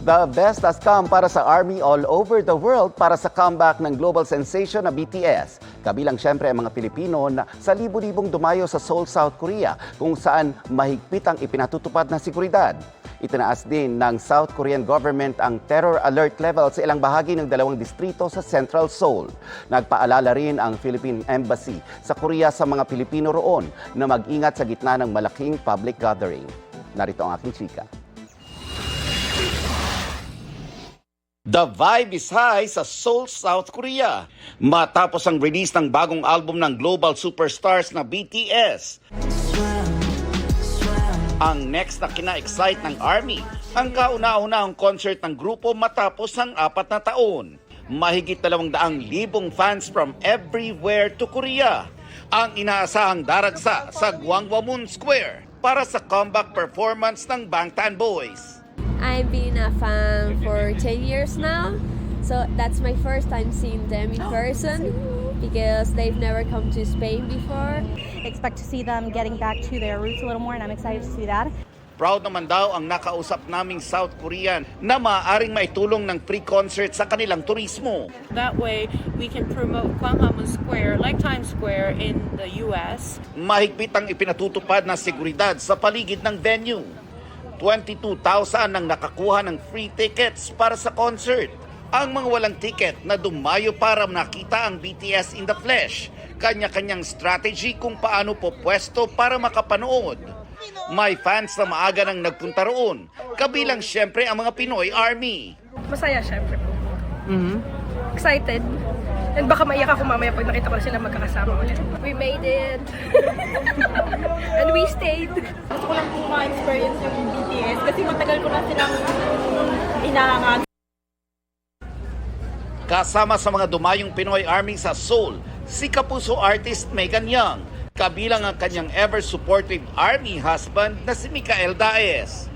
The best has come para sa ARMY all over the world para sa comeback ng global sensation na BTS. Kabilang siyempre ang mga Pilipino na sa libu-libong dumayo sa Seoul, South Korea kung saan mahigpit ang ipinatutupad na seguridad. Itinaas din ng South Korean government ang terror alert level sa ilang bahagi ng dalawang distrito sa Central Seoul. Nagpaalala rin ang Philippine Embassy sa Korea sa mga Pilipino roon na mag-ingat sa gitna ng malaking public gathering. Narito ang aking chika. The vibe is high sa Seoul, South Korea. Matapos ang release ng bagong album ng global superstars na BTS. Ang next na kina-excite ng ARMY, ang kauna-unahang concert ng grupo matapos ang 4 na taon. Mahigit 200,000 fans from everywhere to Korea ang inaasahang daragsa sa Gwanghwamun Square para sa comeback performance ng Bangtan Boys. I've been a fan for 10 years now, so that's my first time seeing them in person because they've never come to Spain before. Expect to see them getting back to their roots a little more, and I'm excited to see that. Proud naman daw ang nakausap naming South Korean na maaaring maitulong ng free concert sa kanilang turismo. That way, we can promote Gwanghwamun Square, like Times Square in the U.S. Mahigpit ang ipinatutupad na seguridad sa paligid ng venue. 22,000 ang nakakuha ng free tickets para sa concert. Ang mga walang ticket na dumayo para nakita ang BTS in the flesh, kanya-kanyang strategy kung paano po pwesto para makapanood. May fans na maaga nang nagpunta roon, kabilang siyempre ang mga Pinoy ARMY. Masaya syempre po. Excited. And baka maiyak ako mamaya pag nakita ko na sila magkakasama ulit. We made it. And we stayed. Gusto ko lang po ma-experience yung BTS kasi matagal ko na silang inahangan. Kasama sa mga dumayong Pinoy ARMY sa Seoul, si kapuso artist Megan Young, kabilang ang kanyang ever-supportive ARMY husband na si Mikael Daes.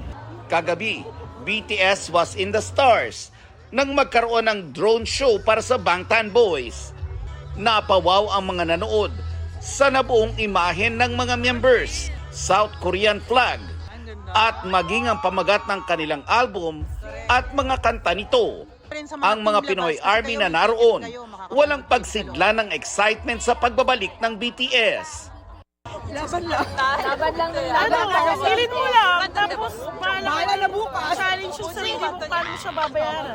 Kagabi, BTS was in the stars nang magkaroon ng drone show para sa Bangtan Boys. Napawaw ang mga nanood sa nabuong imahen ng mga members, South Korean flag, at maging ang pamagat ng kanilang album at mga kanta nito. Ang mga Pinoy ARMY na naroon, walang pagsidla ng excitement sa pagbabalik ng BTS. Laban lang. Pilit mo lang, tapos bahala na bukas. Challenge yung sarili mo, paano mo siya babayaran?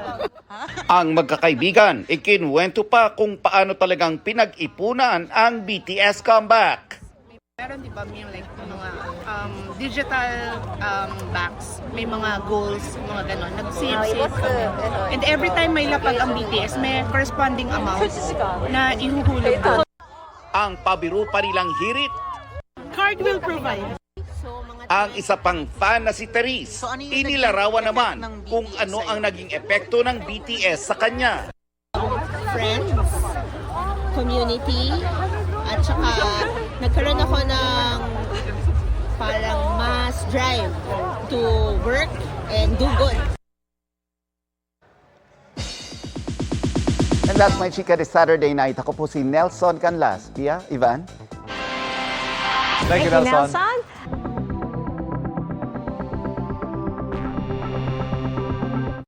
Ang magkakaibigan, ikinwento pa kung paano talagang pinag-ipunan ang BTS comeback. Meron di ba may like mga digital backs, may mga goals, mga ganon. Nag-save kami. And every time may lapag ang BTS, may corresponding amount na ihuhulog doon. Ang pabiro pa nilang hirit, Card will provide. ang isa pang fan na si Therese, inilarawan naman kung ano ang naging epekto ng BTS sa kanya. Friends, community, at saka nagkaroon ako ng parang mass drive to work and do good. And that's my chika this Saturday night. Ako po si Nelson Canlas. Pia, Ivan? Thank you, Nelson.